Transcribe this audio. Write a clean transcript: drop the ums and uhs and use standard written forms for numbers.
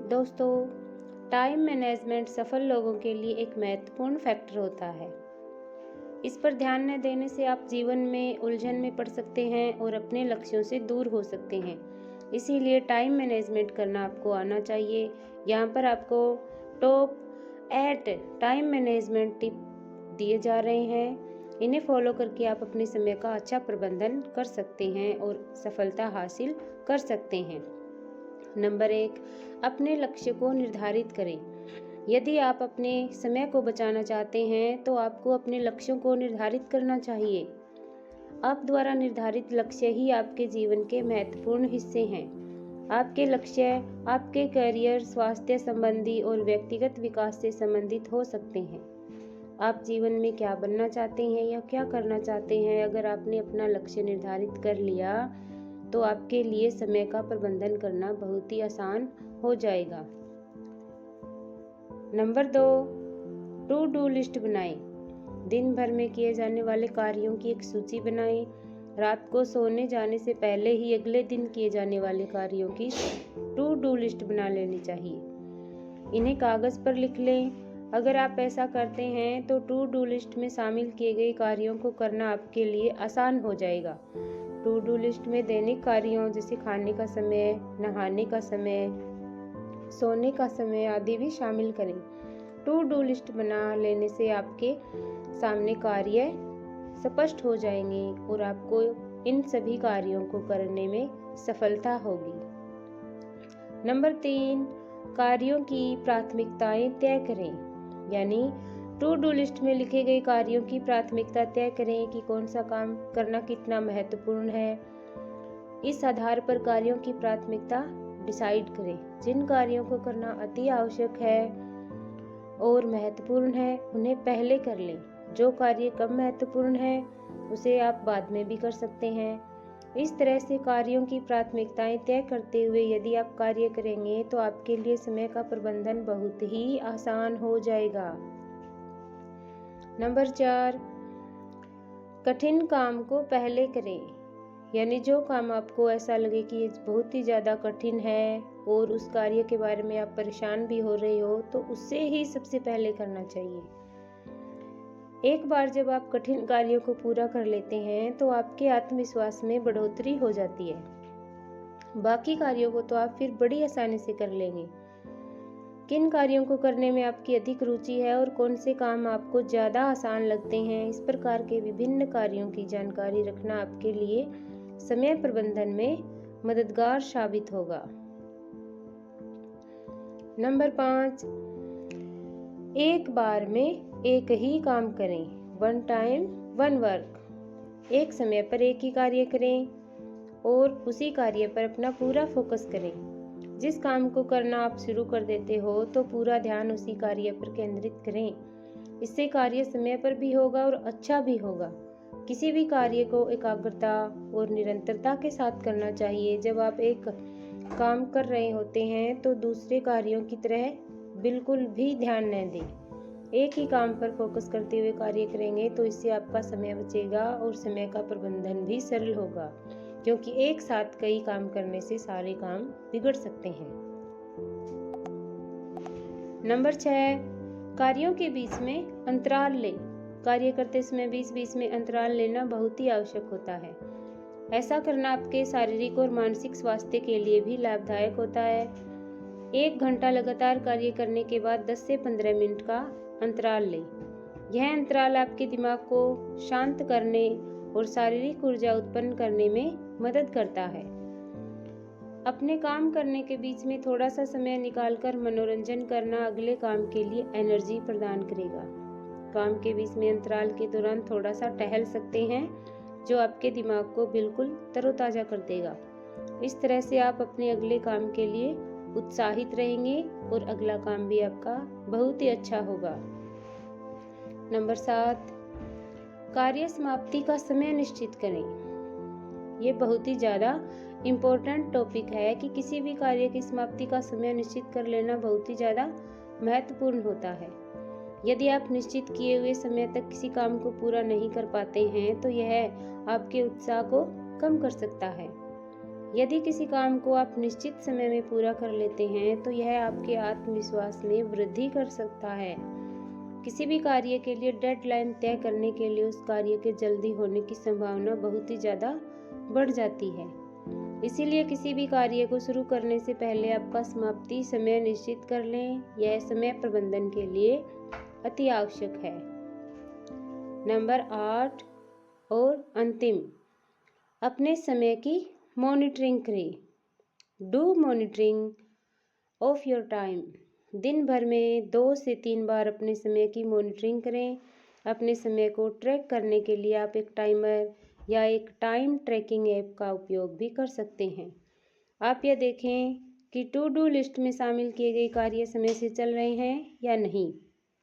दोस्तों, time management सफल लोगों के लिए एक महत्वपूर्ण फैक्टर होता है। इस पर ध्यान न देने से आप जीवन में उलझन में पड़ सकते हैं और अपने लक्ष्यों से दूर हो सकते हैं। इसीलिए टाइम मैनेजमेंट करना आपको आना चाहिए। यहाँ पर आपको टॉप 8 टाइम मैनेजमेंट टिप दिए जा रहे हैं। इन्हें फॉलो करके आप अपने समय का अच्छा प्रबंधन कर सकते हैं और सफलता हासिल कर सकते हैं। नंबर 1, अपने लक्ष्य को निर्धारित करें। यदि आप अपने समय को बचाना चाहते हैं तो आपको अपने लक्ष्यों को निर्धारित करना चाहिए। आप द्वारा निर्धारित लक्ष्य ही आपके जीवन के महत्वपूर्ण हिस्से हैं। आपके लक्ष्य आपके करियर, स्वास्थ्य संबंधी और व्यक्तिगत विकास से संबंधित हो सकते हैं। आप जीवन में क्या बनना चाहते हैं या क्या करना चाहते हैं, अगर आपने अपना लक्ष्य निर्धारित कर लिया तो आपके लिए समय का प्रबंधन करना बहुत ही आसान हो जाएगा। नंबर 2, टू डू लिस्ट बनाएं। दिन भर में किए जाने वाले कार्यों की एक सूची बनाएं। रात को सोने जाने से पहले ही अगले दिन किए जाने वाले कार्यों की टू डू लिस्ट बना लेनी चाहिए। इन्हें कागज पर लिख लें। अगर आप ऐसा करते हैं तो टू डू लिस्ट में शामिल किए गए कार्यों को करना आपके लिए आसान हो जाएगा। टू डू लिस्ट में दैनिक कार्यों जैसे खाने का समय, नहाने का समय, सोने का समय आदि भी शामिल करें। टू डू लिस्ट बना लेने से आपके सामने कार्य स्पष्ट हो जाएंगे और आपको इन सभी कार्यों को करने में सफलता होगी। नंबर 3, कार्यों की प्राथमिकताएं तय करें। यानी टू डू लिस्ट में लिखे गए कार्यों की प्राथमिकता तय करें कि कौन सा काम करना कितना महत्वपूर्ण है। इस आधार पर कार्यों की प्राथमिकता डिसाइड करें। जिन कार्यों को करना अति आवश्यक है और महत्वपूर्ण है उन्हें पहले कर लें। जो कार्य कम महत्वपूर्ण है उसे आप बाद में भी कर सकते हैं। इस तरह से कार्यों की प्राथमिकताएं तय करते हुए यदि आप कार्य करेंगे तो आपके लिए समय का प्रबंधन बहुत ही आसान हो जाएगा। नंबर 4, कठिन काम को पहले करें। यानी जो काम आपको ऐसा लगे कि ये बहुत ही ज़्यादा कठिन है और उस कार्य के बारे में आप परेशान भी हो रहे हो तो उससे ही सबसे पहले करना चाहिए। एक बार जब आप कठिन कार्यों को पूरा कर लेते हैं तो आपके आत्मविश्वास में बढ़ोतरी हो जाती है। बाकी कार्यों को तो आप फिर बड़ी आसानी से कर लेंगे। किन कार्यों को करने में आपकी अधिक रुचि है और कौन से काम आपको ज़्यादा आसान लगते हैं, इस प्रकार के विभिन्न कार्यों की जानकारी रखना आपके लिए समय प्रबंधन में मददगार साबित होगा। नंबर 5, एक बार में एक ही काम करें। One time one work. एक समय पर एक ही कार्य करें और उसी कार्य पर अपना पूरा फोकस करें। जिस काम को करना आप शुरू कर देते हो तो पूरा ध्यान उसी कार्य पर केंद्रित करें। इससे कार्य समय पर भी होगा और अच्छा भी होगा। किसी भी कार्य को एकाग्रता और निरंतरता के साथ करना चाहिए। जब आप एक काम कर रहे होते हैं तो दूसरे कार्यों की तरह बिल्कुल भी ध्यान न दें। एक ही काम पर फोकस करते हुए कार्य करेंगे तो इससे आपका समय बचेगा और समय का प्रबंधन भी सरल होगा, क्योंकि एक साथ कई काम करने से सारे काम बिगड़ सकते हैं। नंबर 6, कार्यों के बीच में अंतराल लें। कार्य करते समय बीच में अंतराल लेना बहुत ही आवश्यक होता है। ऐसा करना आपके शारीरिक और मानसिक स्वास्थ्य के लिए भी लाभदायक होता है। 1 घंटा लगातार कार्य करने के बाद 10 से 15 मिनट का अंतराल लें। यह अंतराल आपके दिमाग को शांत करने और शारीरिक ऊर्जा उत्पन्न करने में मदद करता है। अपने काम करने के बीच में थोड़ा सा समय निकालकर मनोरंजन करना अगले काम के लिए एनर्जी प्रदान करेगा। काम के बीच में अंतराल के दौरान थोड़ा सा टहल सकते हैं, जो आपके दिमाग को बिल्कुल तरोताजा कर देगा। इस तरह से आप अपने अगले काम के लिए उत्साहित रहेंगे और अगला काम भी आपका बहुत ही अच्छा होगा। नंबर 7, कार्य समाप्ति का समय निश्चित करें। ये बहुत ही ज़्यादा इम्पोर्टेंट टॉपिक है कि किसी भी कार्य की समाप्ति का समय निश्चित कर लेना बहुत ही ज़्यादा महत्वपूर्ण होता है। यदि आप निश्चित किए हुए समय तक किसी काम को पूरा नहीं कर पाते हैं तो यह आपके उत्साह को कम कर सकता है। यदि किसी काम को आप निश्चित समय में पूरा कर लेते हैं तो यह आपके आत्मविश्वास में वृद्धि कर सकता है। किसी भी कार्य के लिए डेडलाइन तय करने के लिए उस कार्य के जल्दी होने की संभावना बहुत ही ज़्यादा बढ़ जाती है। इसीलिए किसी भी कार्य को शुरू करने से पहले आपका समाप्ति समय निश्चित कर लें। यह समय प्रबंधन के लिए अति आवश्यक है। नंबर 8 और अंतिम, अपने समय की मॉनिटरिंग करें। Do monitoring of your time. दिन भर में 2 से 3 बार अपने समय की मॉनिटरिंग करें। अपने समय को ट्रैक करने के लिए आप एक टाइमर या एक टाइम ट्रैकिंग ऐप का उपयोग भी कर सकते हैं। आप यह देखें कि टू डू लिस्ट में शामिल किए गए कार्य समय से चल रहे हैं या नहीं।